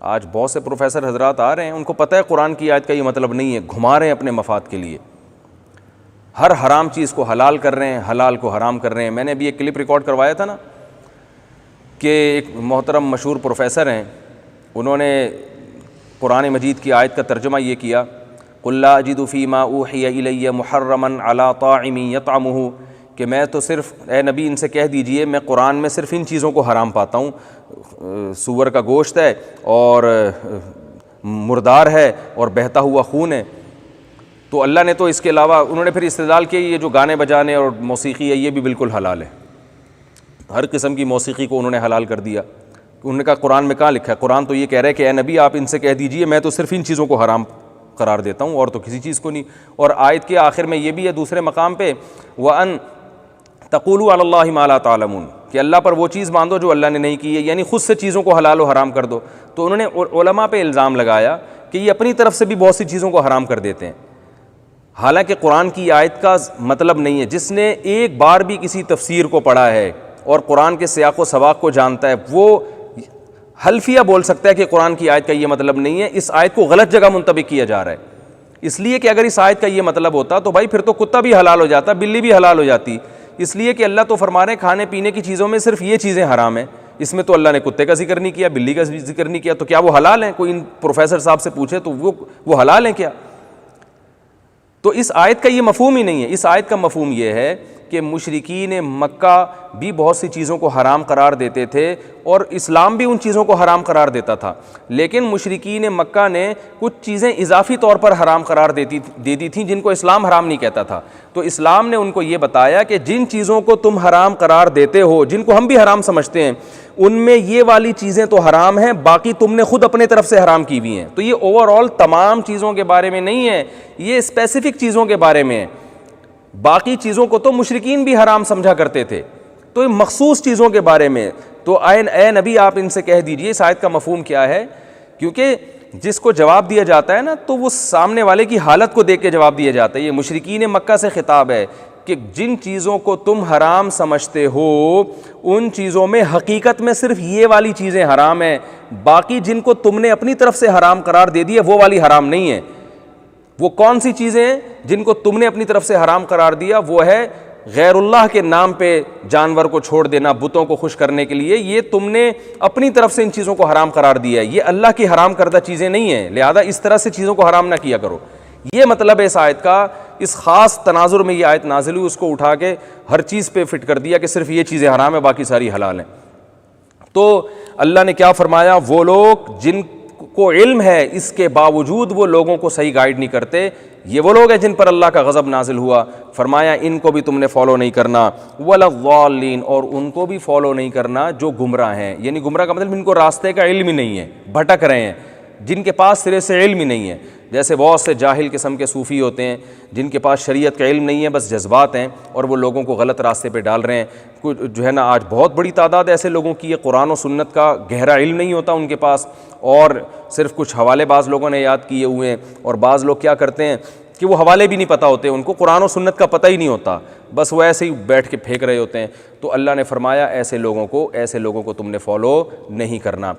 آج بہت سے پروفیسر حضرات آ رہے ہیں، ان کو پتہ ہے قرآن کی آیت کا یہ مطلب نہیں ہے، گھما رہے ہیں اپنے مفاد کے لیے، ہر حرام چیز کو حلال کر رہے ہیں، حلال کو حرام کر رہے ہیں۔ میں نے ابھی ایک کلپ ریکارڈ کروایا تھا نا کہ ایک محترم مشہور پروفیسر ہیں، انہوں نے قرآن مجید کی آیت کا ترجمہ یہ کیا، قُل لَا أَجِدُ فِي مَا أُوحِيَ إِلَيَّ مُحَرَّمًا عَلَىٰ طَاعِمٍ يَطْعَمُهُ، کہ میں تو صرف، اے نبی ان سے کہہ دیجئے میں قرآن میں صرف ان چیزوں کو حرام پاتا ہوں، سور کا گوشت ہے اور مردار ہے اور بہتا ہوا خون ہے۔ تو اللہ نے تو اس کے علاوہ، انہوں نے پھر استدلال کیا یہ جو گانے بجانے اور موسیقی ہے یہ بھی بالکل حلال ہے، ہر قسم کی موسیقی کو انہوں نے حلال کر دیا۔ انہوں نے کہا قرآن میں کہاں لکھا ہے؟ قرآن تو یہ کہہ رہا ہے کہ اے نبی آپ ان سے کہہ دیجئے میں تو صرف ان چیزوں کو حرام قرار دیتا ہوں اور تو کسی چیز کو نہیں۔ اور آیت کے آخر میں یہ بھی ہے دوسرے مقام پہ، وَأَن تَقُولُوا عَلَى اللَّهِ مَا لَا تَعْلَمُونَ، کہ اللہ پر وہ چیز باندھو جو اللہ نے نہیں کی ہے، یعنی خود سے چیزوں کو حلال و حرام کر دو۔ تو انہوں نے علماء پہ الزام لگایا کہ یہ اپنی طرف سے بھی بہت سی چیزوں کو حرام کر دیتے ہیں، حالانکہ قرآن کی آیت کا مطلب نہیں ہے۔ جس نے ایک بار بھی کسی تفسیر کو پڑھا ہے اور قرآن کے سیاق و سباق کو جانتا ہے وہ حلفیہ بول سکتا ہے کہ قرآن کی آیت کا یہ مطلب نہیں ہے، اس آیت کو غلط جگہ منطبق کیا جا رہا ہے۔ اس لیے کہ اگر اس آیت کا یہ مطلب ہوتا تو بھائی پھر تو کتا بھی حلال ہو جاتا، بلی بھی حلال ہو جاتی، اس لیے کہ اللہ تو فرما رہے ہیں کھانے پینے کی چیزوں میں صرف یہ چیزیں حرام ہیں، اس میں تو اللہ نے کتے کا ذکر نہیں کیا، بلی کا ذکر نہیں کیا، تو کیا وہ حلال ہیں؟ کوئی ان پروفیسر صاحب سے پوچھے تو وہ حلال ہیں کیا؟ تو اس آیت کا یہ مفہوم ہی نہیں ہے۔ اس آیت کا مفہوم یہ ہے کہ مشرکین مکہ بھی بہت سی چیزوں کو حرام قرار دیتے تھے اور اسلام بھی ان چیزوں کو حرام قرار دیتا تھا، لیکن مشرکین مکہ نے کچھ چیزیں اضافی طور پر حرام قرار دے دی تھیں جن کو اسلام حرام نہیں کہتا تھا۔ تو اسلام نے ان کو یہ بتایا کہ جن چیزوں کو تم حرام قرار دیتے ہو، جن کو ہم بھی حرام سمجھتے ہیں، ان میں یہ والی چیزیں تو حرام ہیں، باقی تم نے خود اپنے طرف سے حرام کی ہوئی ہیں۔ تو یہ اوور آل تمام چیزوں کے بارے میں نہیں ہے، یہ اسپیسیفک چیزوں کے بارے میں ہے۔ باقی چیزوں کو تو مشرکین بھی حرام سمجھا کرتے تھے، تو یہ مخصوص چیزوں کے بارے میں۔ تو اے نبی آپ ان سے کہہ دیجئے، اس آیت کا مفہوم کیا ہے؟ کیونکہ جس کو جواب دیا جاتا ہے نا تو وہ سامنے والے کی حالت کو دیکھ کے جواب دیا جاتا ہے۔ یہ مشرکین مکہ سے خطاب ہے کہ جن چیزوں کو تم حرام سمجھتے ہو ان چیزوں میں حقیقت میں صرف یہ والی چیزیں حرام ہیں، باقی جن کو تم نے اپنی طرف سے حرام قرار دے دیا وہ والی حرام نہیں ہے۔ وہ کون سی چیزیں ہیں جن کو تم نے اپنی طرف سے حرام قرار دیا؟ وہ ہے غیر اللہ کے نام پہ جانور کو چھوڑ دینا بتوں کو خوش کرنے کے لیے، یہ تم نے اپنی طرف سے ان چیزوں کو حرام قرار دیا ہے، یہ اللہ کی حرام کردہ چیزیں نہیں ہیں، لہذا اس طرح سے چیزوں کو حرام نہ کیا کرو۔ یہ مطلب ہے اس آیت کا۔ اس خاص تناظر میں یہ آیت نازل ہوئی، اس کو اٹھا کے ہر چیز پہ فٹ کر دیا کہ صرف یہ چیزیں حرام ہیں باقی ساری حلال ہیں۔ تو اللہ نے کیا فرمایا؟ وہ لوگ جن کو علم ہے اس کے باوجود وہ لوگوں کو صحیح گائیڈ نہیں کرتے، یہ وہ لوگ ہیں جن پر اللہ کا غضب نازل ہوا۔ فرمایا ان کو بھی تم نے فالو نہیں کرنا، وَلَا الضَّالِّينَ، اور ان کو بھی فالو نہیں کرنا جو گمراہ ہیں، یعنی گمراہ کا مطلب ان کو راستے کا علم ہی نہیں ہے، بھٹک رہے ہیں، جن کے پاس سرے سے علم ہی نہیں ہے۔ جیسے بہت سے جاہل قسم کے صوفی ہوتے ہیں جن کے پاس شریعت کا علم نہیں ہے، بس جذبات ہیں اور وہ لوگوں کو غلط راستے پہ ڈال رہے ہیں۔ جو ہے نا آج بہت بڑی تعداد ایسے لوگوں کی ہے، قرآن و سنت کا گہرا علم نہیں ہوتا ان کے پاس، اور صرف کچھ حوالے بعض لوگوں نے یاد کیے ہوئے ہیں، اور بعض لوگ کیا کرتے ہیں کہ وہ حوالے بھی نہیں پتہ ہوتے، ان کو قرآن و سنت کا پتہ ہی نہیں ہوتا، بس وہ ایسے ہی بیٹھ کے پھینک رہے ہوتے ہیں۔ تو اللہ نے فرمایا ایسے لوگوں کو تم نے فالو نہیں کرنا۔